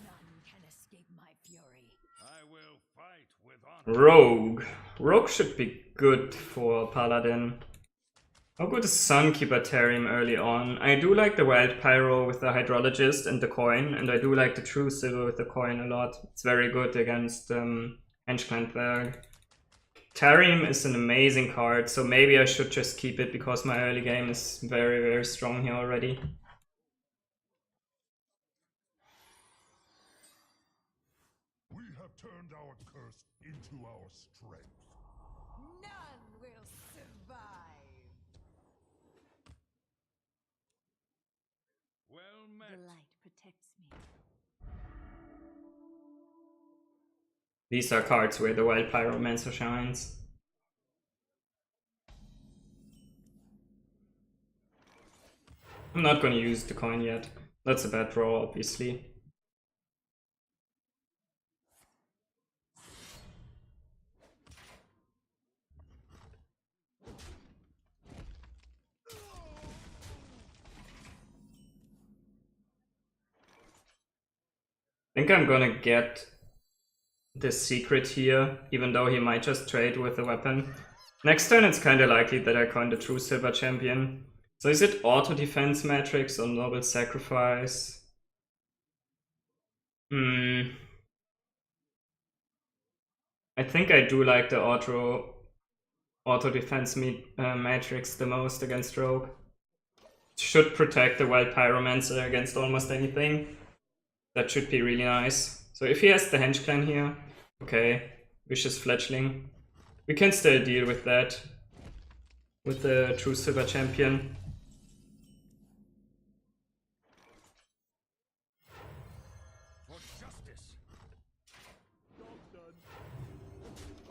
None can escape my fury. I will fight with honor. Rogue. Rogue should be good for Paladin. How good is Sunkeeper Tarim early on? I do like the Wild Pyro with the Hydrologist and the coin, and I do like the True Silver with the coin a lot. It's very good against Henchman. Tarim is an amazing card, so maybe I should just keep it because my early game is very, very strong here already. We have turned our curse into our strength. None will survive. Well met. The light protects me. These are cards where the Wild Pyromancer shines. I'm not gonna use the coin yet. That's a bad draw, obviously. I think I'm gonna get the secret here, even though he might just trade with the weapon. Next turn it's kinda likely that I coin the True Silver Champion. So is it auto defense matrix or noble sacrifice? I think I do like the auto defense matrix the most against Rogue. Should protect the Wild Pyromancer against almost anything. That should be really nice. So if he has the Hench Clan here, okay, Vicious Fledgling. We can still deal with that with the True Silver Champion.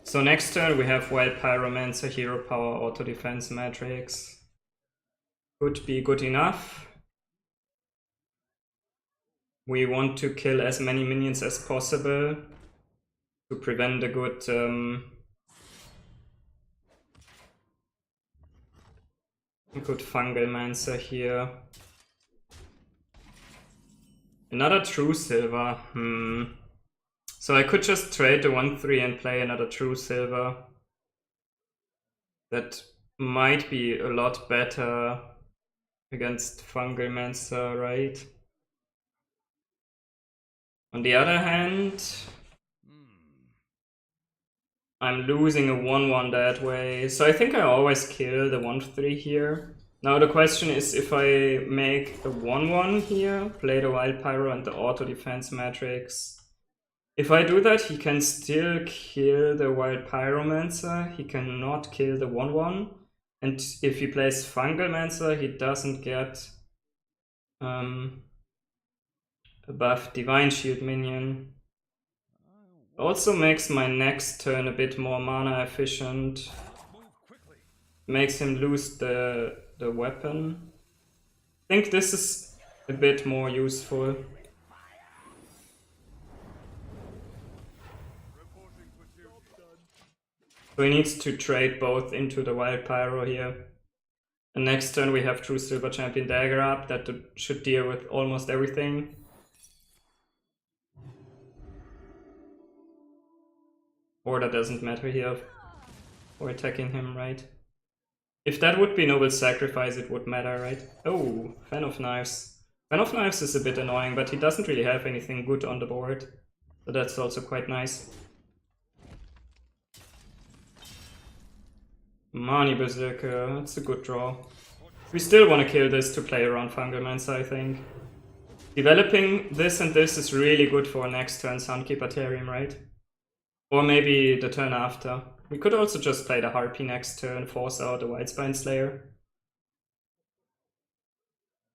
So next turn we have Wild Pyromancer, Hero Power, Auto Defense Matrix. Could be good enough. We want to kill as many minions as possible to prevent a good Fungalmancer here. Another True Silver. So I could just trade the 1/3 and play another True Silver. That might be a lot better against Fungalmancer, right? On the other hand, I'm losing a 1/1 that way, so I think I always kill the 1/3 here. Now the question is if I make a 1/1 here, play the Wild Pyro and the Auto Defense Matrix. If I do that, he can still kill the Wild Pyromancer, he cannot kill the 1/1. And if he plays Fungalmancer, he doesn't get a buff Divine Shield minion. Also makes my next turn a bit more mana efficient. Makes him lose the weapon. I think this is a bit more useful. So he needs to trade both into the Wild Pyro here. And next turn we have True Silver Champion Dagger up, that should deal with almost everything. Or that doesn't matter here for attacking him, right? If that would be Noble Sacrifice, it would matter, right? Oh, Fan of Knives. Fan of Knives is a bit annoying, but he doesn't really have anything good on the board. So that's also quite nice. Mani Berserker, that's a good draw. We still want to kill this to play around Fungalmancer, I think. Developing this and this is really good for next turn Sunkeeper Tarim, right? Or maybe the turn after. We could also just play the Harpy next turn, force out the Whitespine Slayer.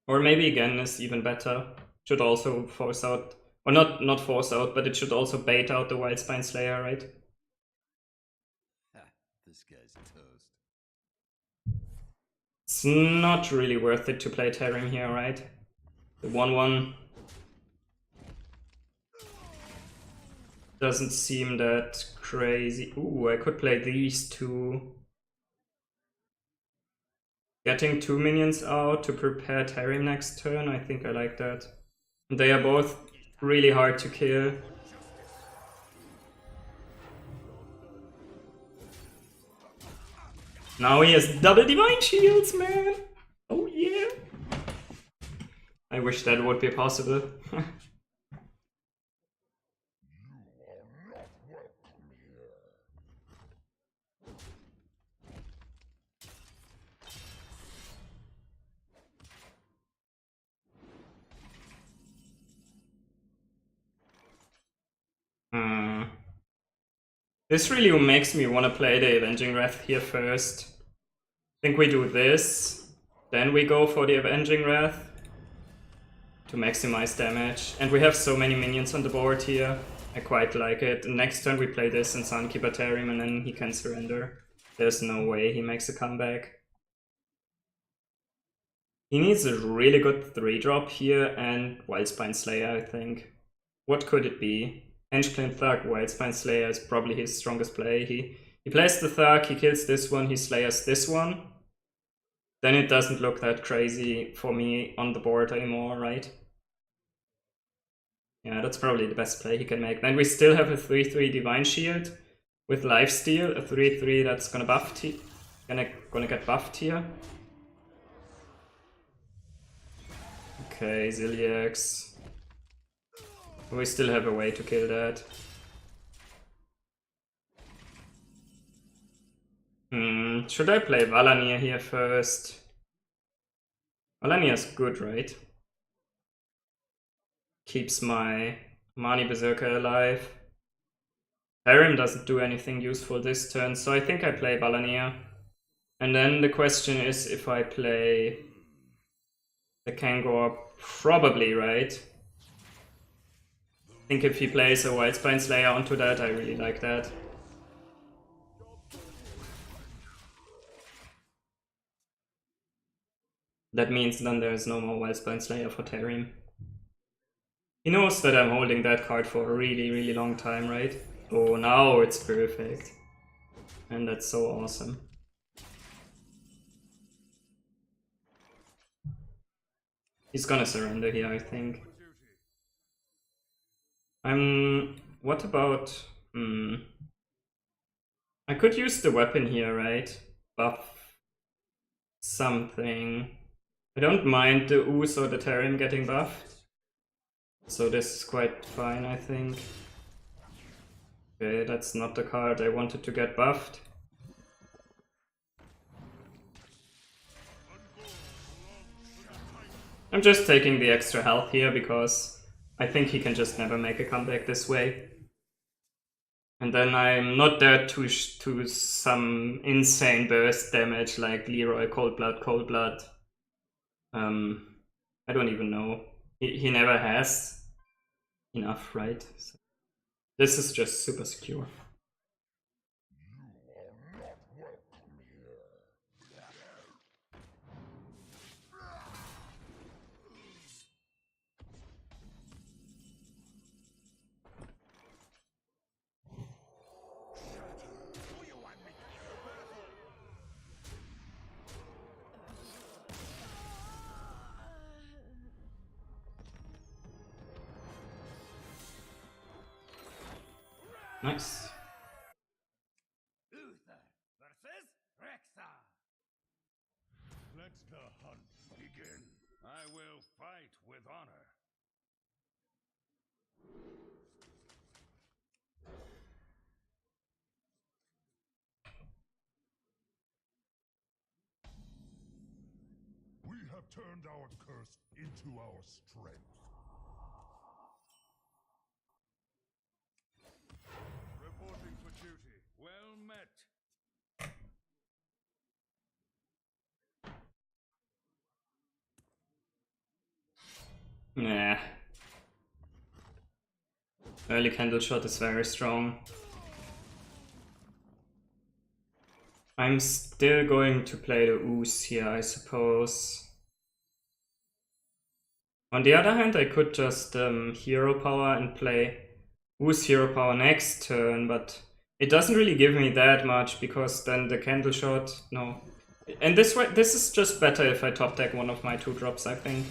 Or maybe again is even better. Should also force out, or not force out, but it should also bait out the Whitespine Slayer, right? This guy's toast. It's not really worth it to play Tarim here, right? The 1/1 doesn't seem that crazy. Ooh, I could play these two. getting 2 minions out to prepare Tarim next turn. I think I like that. And they are both really hard to kill. Now he has double Divine Shields, man! Oh yeah! I wish that would be possible. This really makes me want to play the Avenging Wrath here first. I think we do this, then we go for the Avenging Wrath to maximize damage. And we have so many minions on the board here. I quite like it. Next turn we play this and Sunkeeper Tarim and then he can surrender. There's no way he makes a comeback. He needs a really good 3-drop here and Wildspine Slayer, I think. What could it be? Henchplane Thug, Wildspine Slayer is probably his strongest play. He plays the Thug, he kills this one, he slayers this one. Then it doesn't look that crazy for me on the board anymore, right? Yeah, that's probably the best play he can make. Then we still have a 3-3 Divine Shield with Lifesteal, a 3-3 that's gonna get buffed here. Okay, Zilliax. We still have a way to kill that. Should I play Valanir here first? Valanir's good, right? Keeps my Mani Berserker alive. Tarim doesn't do anything useful this turn, so I think I play Valanir. And then the question is if I play the Kangor, probably, right? I think if he plays a Wildspine Slayer onto that, I really like that. That means then there's no more Wildspine Slayer for Tarim. He knows that I'm holding that card for a really, really long time, right? Oh, now it's perfect. And that's so awesome. He's gonna surrender here, I think. What about... I could use the weapon here, right? Buff something. I don't mind the Ooze or the Tarim getting buffed. So this is quite fine, I think. Okay, that's not the card I wanted to get buffed. I'm just taking the extra health here because I think he can just never make a comeback this way. And then I'm not there to some insane burst damage like Leroy Cold Blood. I don't even know. He never has enough, right? So this is just super secure. Nice. Uther versus Rexa. Let the hunt begin. I will fight with honor. We have turned our curse into our strength. Reporting for duty. Well met. Nah. Early Candle Shot is very strong. I'm still going to play the Ooze here, I suppose. On the other hand, I could just Hero Power and play Ooze Hero Power next turn, but it doesn't really give me that much because then the Candle Shot, no, And this is just better if I top deck one of my 2-drops, I think.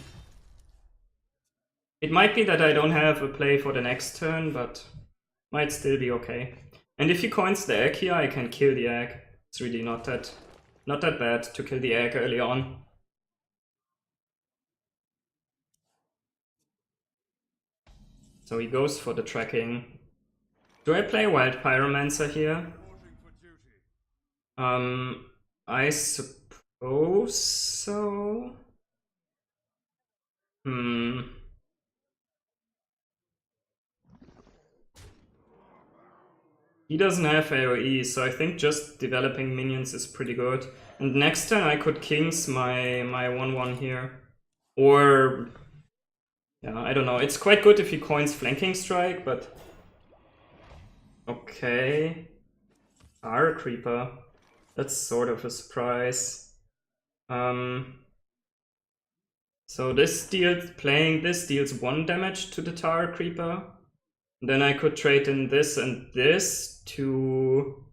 It might be that I don't have a play for the next turn, but might still be okay. And if he coins the egg here, I can kill the egg. It's really not that bad to kill the egg early on. So he goes for the tracking. Do I play Wild Pyromancer here? I suppose so. He doesn't have AoE, so I think just developing minions is pretty good. And next turn I could Kings my 1/1 here. Or... yeah, I don't know. It's quite good if he coins Flanking Strike, but... okay. Tower Creeper. That's sort of a surprise. So this playing this deals 1 damage to the Tower Creeper. Then I could trade in this and this to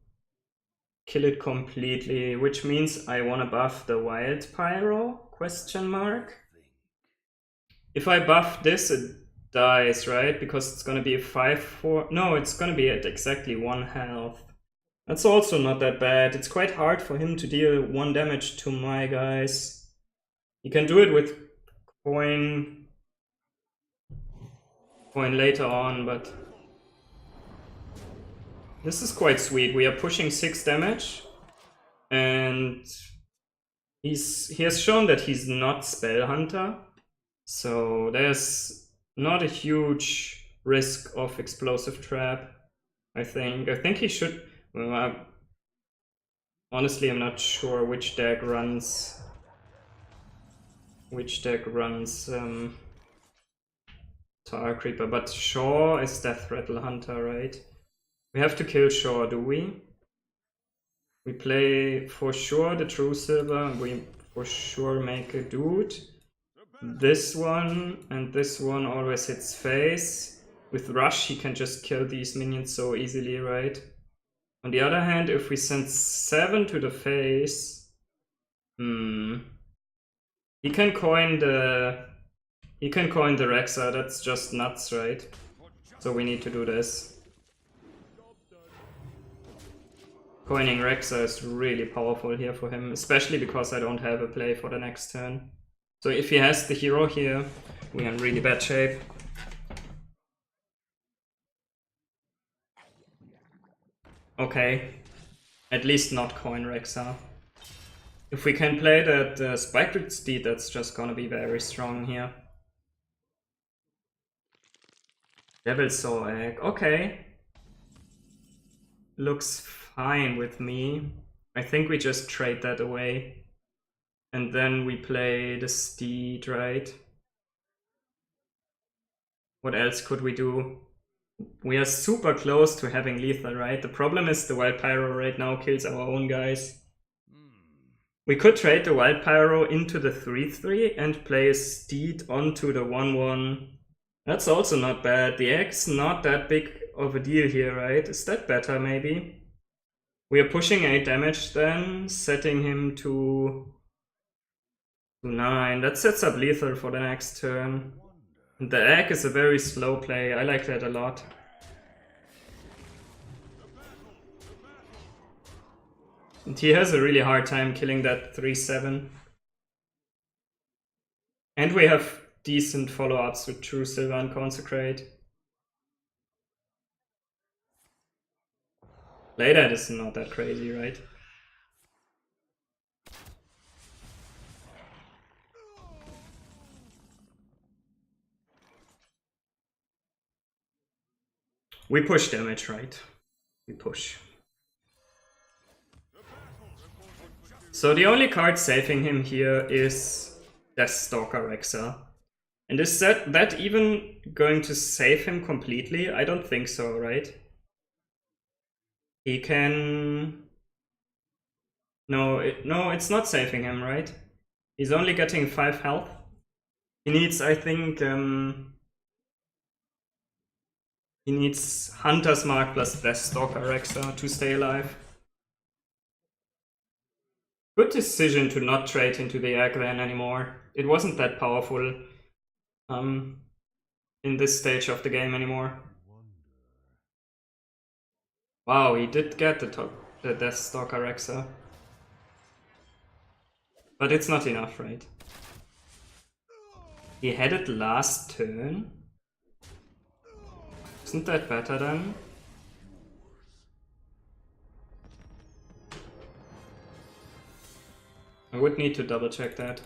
kill it completely, which means I want to buff the Wild Pyro? Question mark. If I buff this, it dies, right? Because it's gonna be a 5/4. No, it's gonna be at exactly 1 health. That's also not that bad. It's quite hard for him to deal 1 damage to my guys. You can do it with coin later on, but this is quite sweet. We are pushing 6 damage, and he has shown that he's not Spell Hunter, so there's not a huge risk of Explosive Trap. I think he should. Well, honestly, I'm not sure which deck runs Tower Creeper, but Shaw is Deathrattle Hunter, right? We have to kill Shaw, do we? We play for sure the True Silver, we for sure make a dude. This one and this one always hits face. With Rush he can just kill these minions so easily, right? On the other hand, if we send 7 to the face... he can coin the Rexa, that's just nuts, right? So we need to do this. Coining Rexa is really powerful here for him, especially because I don't have a play for the next turn. So if he has the hero here, we're in really bad shape. Okay, at least not coin Rexa. If we can play that Spike Steed, that's just gonna be very strong here. Devil Saw Egg, okay. Looks fine with me. I think we just trade that away. And then we play the Steed, right? What else could we do? We are super close to having lethal, right? The problem is the Wild Pyro right now kills our own guys. We could trade the Wild Pyro into the 3/3 and play a Steed onto the 1/1. That's also not bad. The Egg's not that big of a deal here, right? Is that better, maybe? We are pushing 8 damage then, setting him to 9. That sets up lethal for the next turn. And the Egg is a very slow play. I like that a lot. And he has a really hard time killing that 3/7. And we have decent follow-ups with True Silver and Consecrate. Later it is not that crazy, right? We push damage, right? We push. So the only card saving him here is Deathstalker Rexa. And is that even going to save him completely? I don't think so, right? He can... No, it's not saving him, right? He's only getting 5 health. He needs, I think... he needs Hunter's Mark plus Deathstalker Rexa to stay alive. Good decision to not trade into the Aggran anymore. It wasn't that powerful in this stage of the game anymore. Wow, he did get the Deathstalker Rexa. But it's not enough, right? He had it last turn? Isn't that better then? I would need to double check that.